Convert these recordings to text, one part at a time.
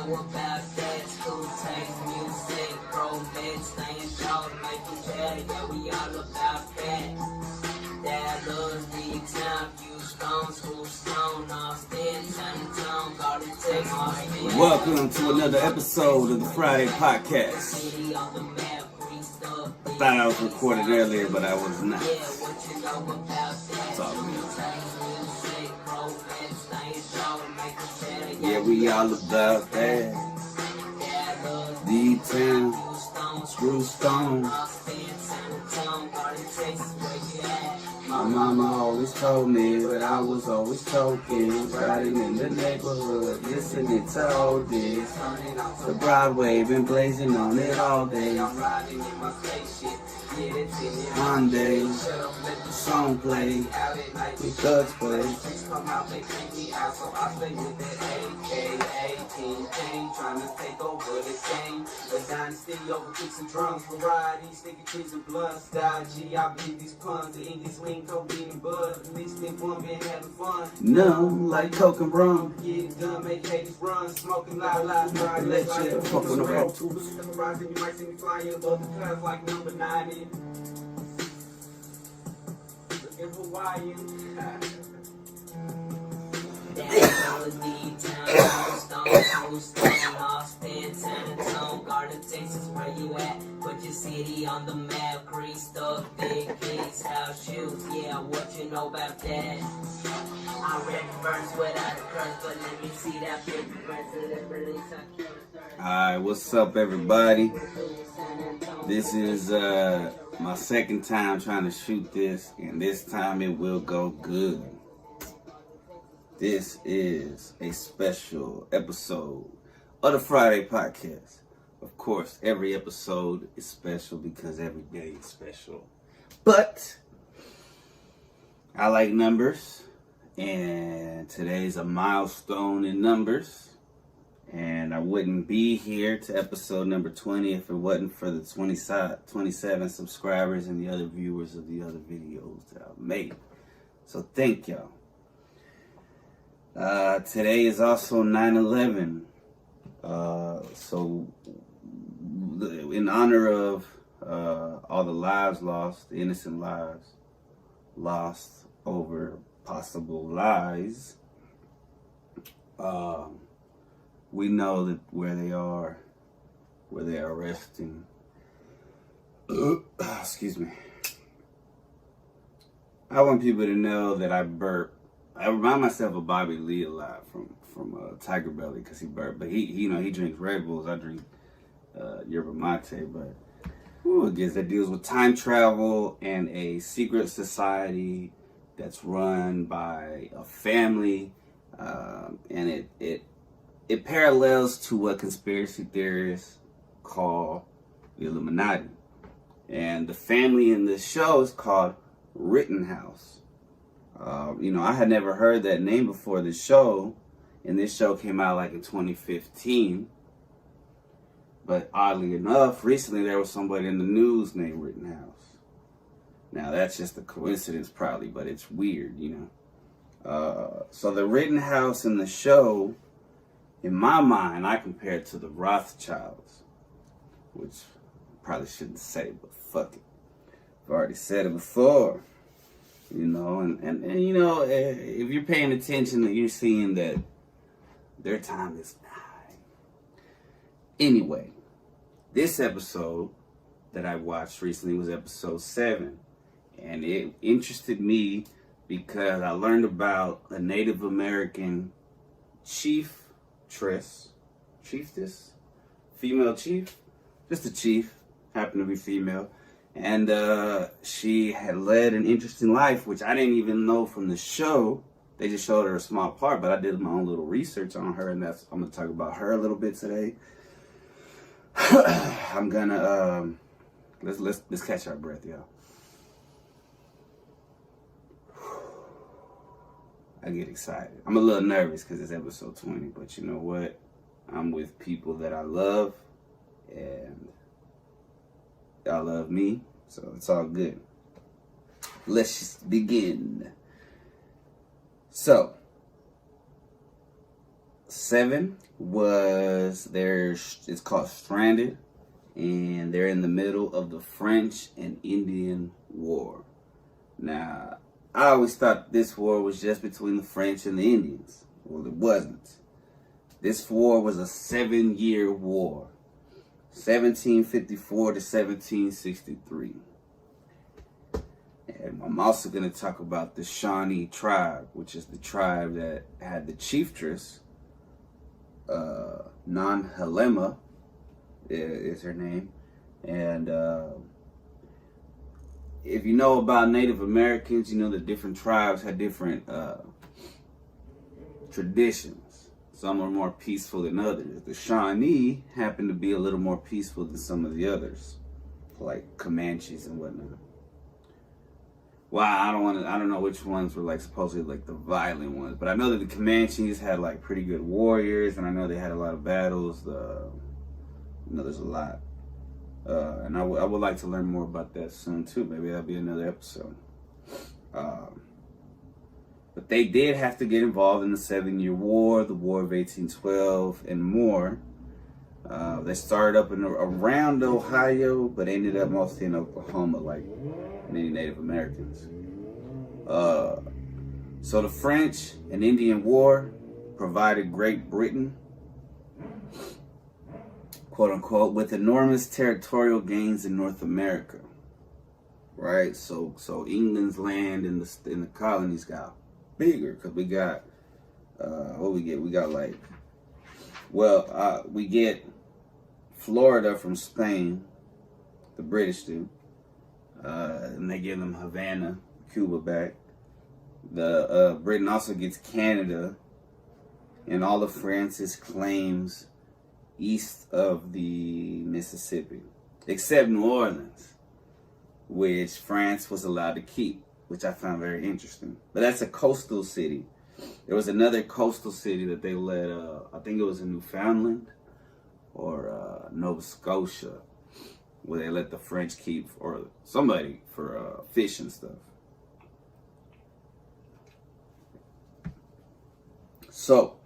know about that? School takes music, romance, staying tall, making better. Yeah, we all about that. That loves the time, you stone, school stone, Austin, San Antonio, Garden, Texas. Welcome to another episode of the Friday Podcast. I thought I was recorded earlier, but I was not. It's all good. Yeah, we all about that. D-Town, Screw Stone. My mama always told me that I was always talking, riding in the neighborhood, listening to all this. The Broadway been blazing on it all day. One day, the song play, the thugs play. Trying to take over the game. The dynasty over kicks and drums, variety, sticky trees and blood. Style G, I believe these puns, the English lean, codeine and blood. At least they one been having fun. Numb like coke and rum. Get done, make haters run, smoking loud, right? Let you fuck on the road. You might see me flying above the clouds like number 90. Looking Hawaiian. That melody, town, stone, Austin, San Antonio, Garden, Texas, where you at? Put your city on the map, greased up, big keys, house shoes, yeah, what you know about that? I read the verse without a curse, but let me see that big verse. Alright, what's up, everybody? This is my second time trying to shoot this, and this time it will go good. This is a special episode of the Friday Podcast. Of course, every episode is special because every day is special. But I like numbers, and today's a milestone in numbers. And I wouldn't be here to episode number 20 if it wasn't for the 27 subscribers and the other viewers of the other videos that I've made. So thank y'all. Today is also 9/11. So in honor of all the lives lost, the innocent lives lost over possible lies, we know that where they are resting. Excuse me. I want people to know that I burp. I remind myself of Bobby Lee a lot from Tiger Belly because he burped. But he drinks Red Bulls. I drink yerba mate. But it gets that deals with time travel and a secret society that's run by a family, and it parallels to what conspiracy theorists call the Illuminati. And the family in this show is called Rittenhouse. I had never heard that name before this show, and this show came out like in 2015. But oddly enough, recently there was somebody in the news named Rittenhouse. Now that's just a coincidence probably, but it's weird, So the Rittenhouse in the show, in my mind, I compare it to the Rothschilds, which I probably shouldn't say, but fuck it. I've already said it before. And if you're paying attention, you're seeing that their time is nigh. Anyway, this episode that I watched recently was episode 7, and it interested me because I learned about a Native American Chieftess, female chief, just a chief, happened to be female. And she had led an interesting life, which I didn't even know from the show. They just showed her a small part, but I did my own little research on her, and I'm gonna talk about her a little bit today. I'm gonna let's catch our breath, y'all. I get excited. I'm a little nervous because it's episode 20, but you know what? I'm with people that I love, and y'all love me, so it's all good. Let's just begin. So, 7 was it's called Stranded, and they're in the middle of the French and Indian War. Now, I always thought this war was just between the French and the Indians. Well, it wasn't. This war was a 7-year war, 1754 to 1763. And I'm also going to talk about the Shawnee Tribe, which is the tribe that had the Chieftess, Nonhelema is her name. And if you know about Native Americans, you know that different tribes had different traditions. Some are more peaceful than others. The Shawnee happened to be a little more peaceful than some of the others, like Comanches and whatnot. Well, I don't know which ones were like supposedly like the violent ones, but I know that the Comanches had like pretty good warriors, and I know they had a lot of battles. There's a lot. And I would like to learn more about that soon too. Maybe that'll be another episode. But they did have to get involved in the 7-Year War, the War of 1812, and more. They started up around Ohio, but ended up mostly in Oklahoma, like many Native Americans. So the French and Indian War provided Great Britain, quote unquote, with enormous territorial gains in North America. Right? So England's land in the colonies got bigger, because we got what we get? We got like, we get Florida from Spain, the British do, and they give them Havana, Cuba back. The Britain also gets Canada and all of France's claims east of the Mississippi, except New Orleans, which France was allowed to keep, which I found very interesting. But that's a coastal city. There was another coastal city that they let, I think it was in Newfoundland or Nova Scotia, where they let the French keep, or somebody, for fish and stuff. So,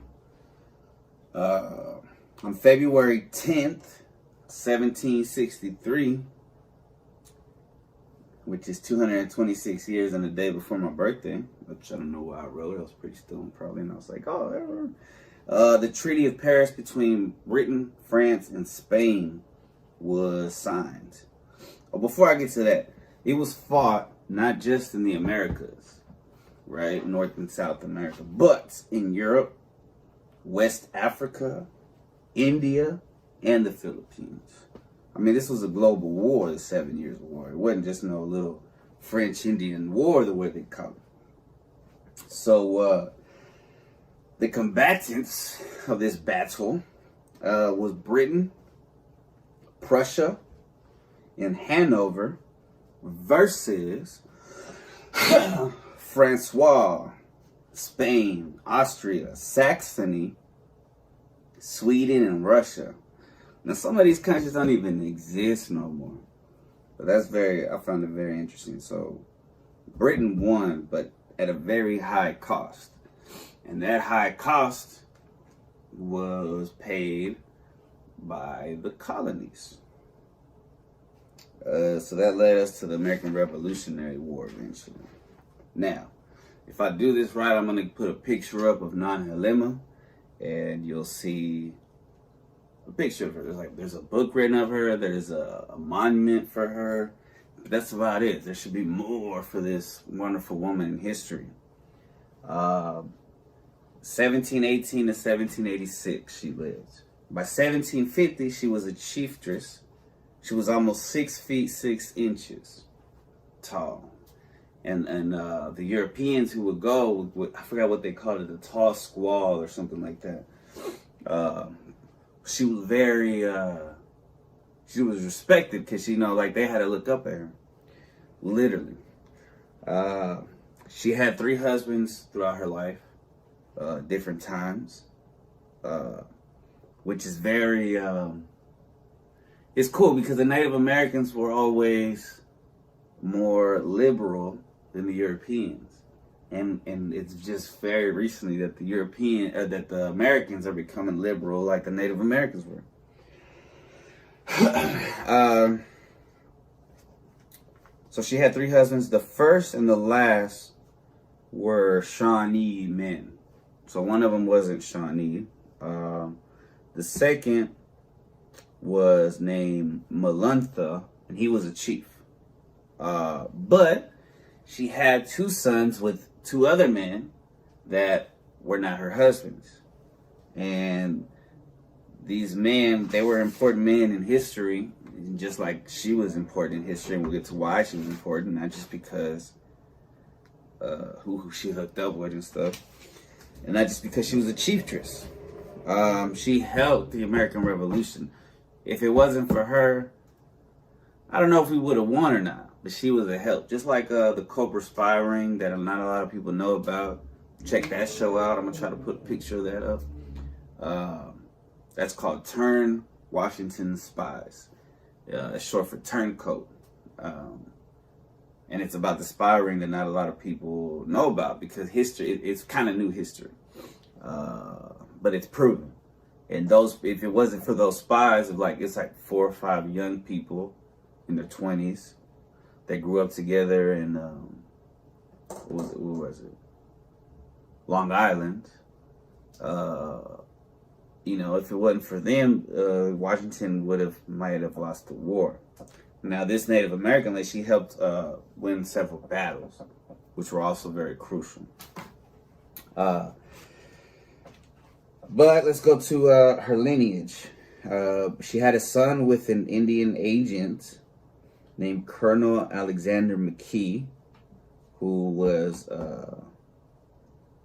on February 10th, 1763, which is 226 years and a day before my birthday, which I don't know why I wrote. I was pretty stoned probably, and I was like, oh, ever. The Treaty of Paris between Britain, France, and Spain was signed. Well, before I get to that, it was fought not just in the Americas, right, North and South America, but in Europe, West Africa, India, and the Philippines. I mean, this was a global war, the 7 Years War. It wasn't just no little French-Indian War, the way they call it. So, the combatants of this battle was Britain, Prussia, and Hanover versus Francois, Spain, Austria, Saxony, Sweden, and Russia. Now, some of these countries don't even exist no more. But I found it very interesting. So, Britain won, but at a very high cost. And that high cost was paid by the colonies. So that led us to the American Revolutionary War eventually. Now, if I do this right, I'm going to put a picture up of Nonhelema, and you'll see a picture of her. There's a book written of her. There's a monument for her. But that's about it. There should be more for this wonderful woman in history. 1718 to 1786 she lived. By 1750 she was a chieftess. She was almost 6 feet 6 inches tall. And the Europeans who would go, I forgot what they called it, the tall squaw or something like that. She was very, she was respected because, you know, like they had to look up at her. Literally. She had 3 husbands throughout her life, different times, which is very, it's cool because the Native Americans were always more liberal than the Europeans. and it's just very recently that that the Americans are becoming liberal like the Native Americans were. So she had 3 husbands. The first and the last were Shawnee men. So one of them wasn't Shawnee. The second was named Maluntha, and he was a chief. But she had 2 sons with 2 other men that were not her husbands. And these men, they were important men in history, just like she was important in history, and we'll get to why she was important, not just because who she hooked up with and stuff, and not just because she was a chieftess. She helped the American Revolution. If it wasn't for her, I don't know if we would have won or not, but she was a help. Just like the Cobra spy ring that not a lot of people know about. Check that show out. I'm going to try to put a picture of that up. That's called Turn Washington Spies. It's short for Turncoat. And it's about the spy ring that not a lot of people know about because history, it's kind of new history. But it's proven. And if it wasn't for those spies, it's like 4 or 5 young people in their 20s that grew up together in, what was it? Long Island. If it wasn't for them, Washington might have lost the war. Now, this Native American lady, she helped win several battles, which were also very crucial. But let's go to her lineage. She had a son with an Indian agent named Colonel Alexander McKee, who was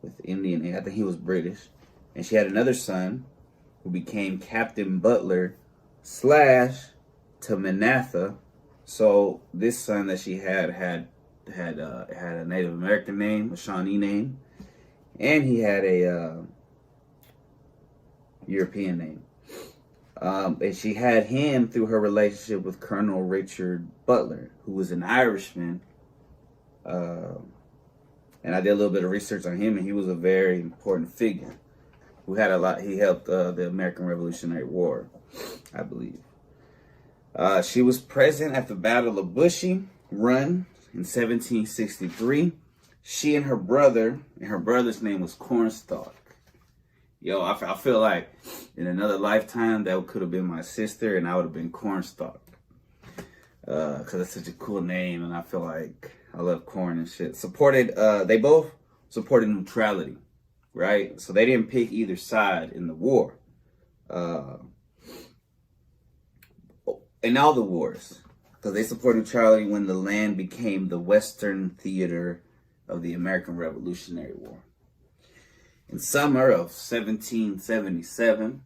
with Indian. I think he was British. And she had another son who became Captain Butler / to Manatha. So this son that she had a Native American name, a Shawnee name, and he had a European name. And she had him through her relationship with Colonel Richard Butler, who was an Irishman. And I did a little bit of research on him, and he was a very important figure who had a lot. He helped the American Revolutionary War, I believe. She was present at the Battle of Bushy Run in 1763. She and her brother's name was Cornstalk. Yo, I feel like in another lifetime that could have been my sister, and I would have been Cornstalk. Because it's such a cool name, and I feel like I love corn and shit. They both supported neutrality, right? So they didn't pick either side in the war. In all the wars. Because they supported neutrality when the land became the Western theater of the American Revolutionary War. In summer of 1777,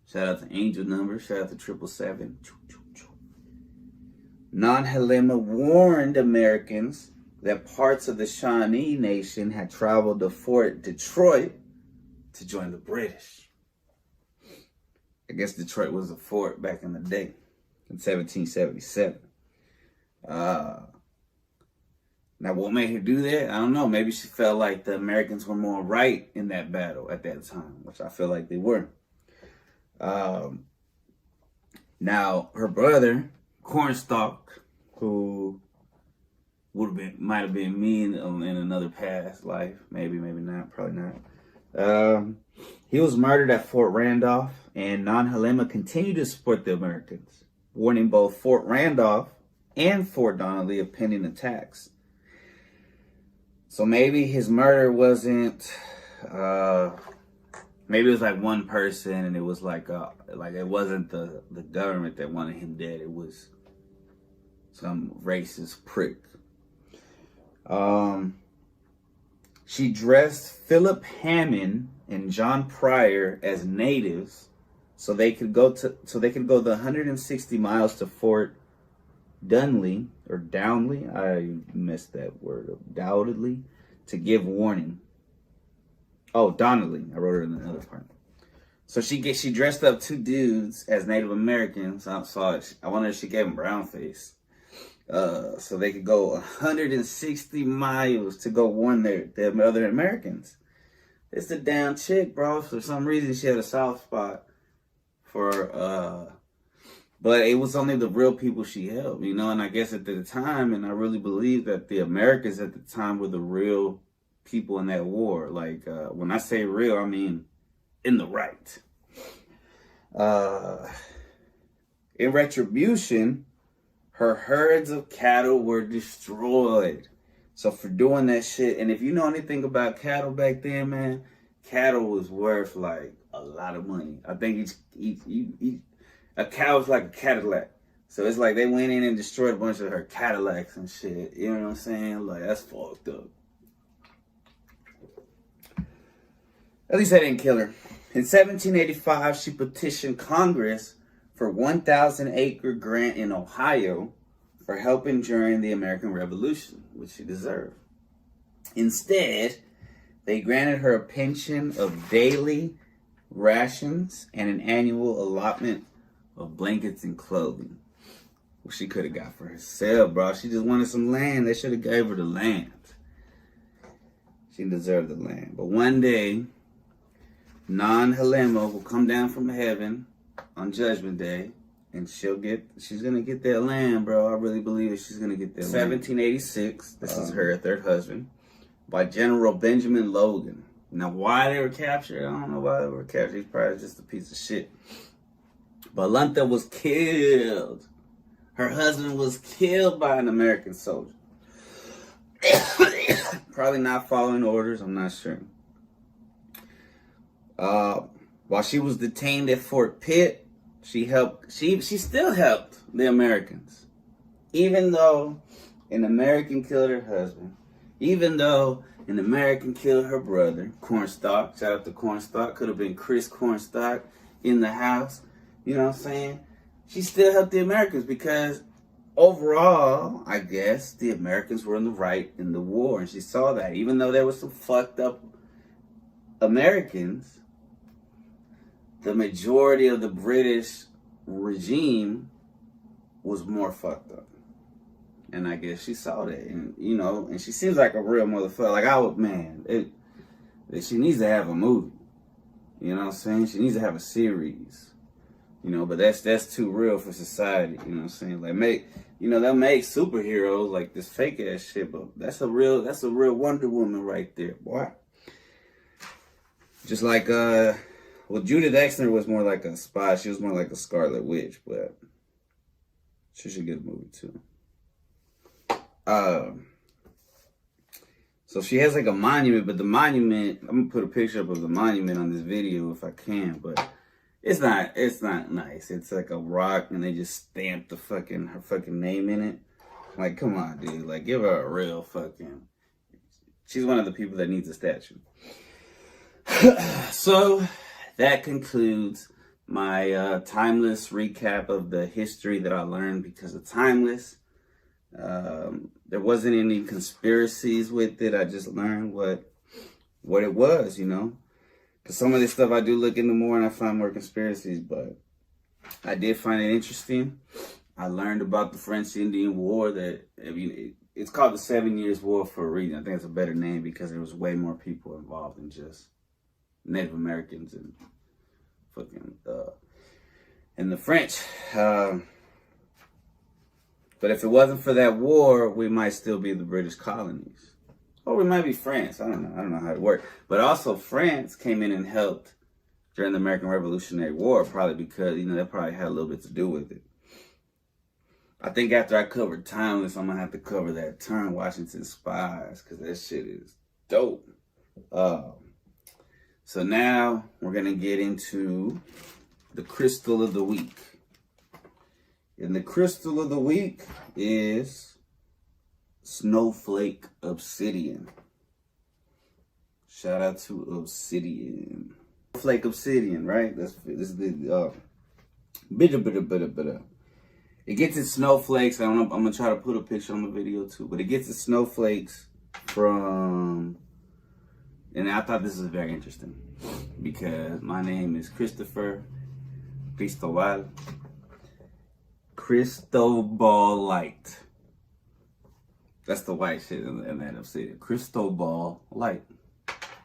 shout out to Angel Number, shout out to 777. Nonhelema warned Americans that parts of the Shawnee Nation had traveled to Fort Detroit to join the British. I guess Detroit was a fort back in the day, in 1777. Now, what made her do that? I don't know. Maybe she felt like the Americans were more right in that battle at that time, which I feel like they were. Now, her brother, Cornstalk, who might have been me in another past life, maybe not, probably not. He was murdered at Fort Randolph, and Nonhelema continued to support the Americans, warning both Fort Randolph and Fort Donnelly of pending attacks. So maybe his murder wasn't, maybe it was like one person, and it was like it wasn't the government that wanted him dead. It was some racist prick. She dressed Philip Hammond and John Pryor as natives, so they could go the 160 miles to Fort Dunley or Downley. I missed that word up. Doubtedly, to give warning. Oh, Donnelly. I wrote it in the other part. So she dressed up 2 dudes as Native Americans. I saw it. I wonder if she gave them brown face. so they could go 160 miles to go warn their other Americans. It's the damn chick, bro. For some reason, she had a soft spot for, but it was only the real people she helped, you know. And I guess at the time, and I really believe that the Americans at the time were the real people in that war. Like, when I say real, I mean in the right. In retribution, her herds of cattle were destroyed. So for doing that shit, and if you know anything about cattle back then, man, cattle was worth like a lot of money. I think a cow was like a Cadillac. So it's like they went in and destroyed a bunch of her Cadillacs and shit. You know what I'm saying? Like, that's fucked up. At least I didn't kill her. In 1785, she petitioned Congress for 1,000-acre grant in Ohio for helping during the American Revolution, which she deserved. Instead, they granted her a pension of daily rations and an annual allotment of blankets and clothing, which she could have got for herself, bro. She just wanted some land. They should have gave her the land. She deserved the land. But one day, Nonhelema will come down from heaven on Judgment Day, and she's gonna get that land, bro. I really believe that she's gonna get that 1786, this is her third husband, by General Benjamin Logan. Now, why they were captured, I don't know why they were captured. He's probably just a piece of shit. But Lantha was killed. Her husband was killed by an American soldier. Probably not following orders, I'm not sure. While she was detained at Fort Pitt, she still helped the Americans. Even though an American killed her husband, even though an American killed her brother, Cornstalk, shout out to Cornstalk, could have been Chris Cornstalk in the house, you know what I'm saying? She still helped the Americans because overall, I guess, the Americans were in the right in the war, and she saw that. Even though there was some fucked up Americans, the majority of the British regime was more fucked up. And I guess she saw that. And, you know, and she seems like a real motherfucker. Like, she needs to have a movie. You know what I'm saying? She needs to have a series. You know, but that's too real for society. You know what I'm saying? Like, they'll make superheroes like this fake ass shit, but that's a real Wonder Woman right there, boy. Just like, Judith Exner was more like a spy. She was more like a Scarlet Witch, but she should get a movie too. So she has like a monument, but the monument, I'm gonna put a picture up of the monument on this video if I can, but it's not nice. It's like a rock and they just stamped her fucking name in it. Like, come on, dude. Like, give her a real fucking, she's one of the people that needs a statue. So that concludes my timeless recap of the history that I learned because of Timeless. There wasn't any conspiracies with it. I just learned what it was, you know. Because some of this stuff I do look into more and I find more conspiracies, but I did find it interesting. I learned about the French-Indian War it's called the 7 Years' War for a reason. I think it's a better name because there was way more people involved than just Native Americans and fucking and the French. But if it wasn't for that war, we might still be the British colonies. Or we might be France. I don't know how it worked. But also France came in and helped during the American Revolutionary War, probably because, you know, that probably had a little bit to do with it. I think after I covered Timeless, I'm going to have to cover that Turn Washington Spies, because that shit is dope. So now we're going to get into the crystal of the week. And the crystal of the week is Snowflake Obsidian. Shout out to Obsidian. Snowflake Obsidian, right? This is the It gets its snowflakes. I'm gonna try to put a picture on the video too, but it gets its snowflakes from. And I thought this was very interesting because my name is Christopher Cristobal Light. That's the white shit in that obsidian. Crystal light.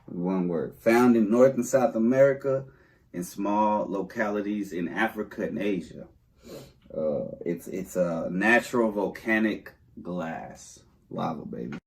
One word. Found in North and South America, in small localities in Africa and Asia. It's a natural volcanic glass. Lava, baby.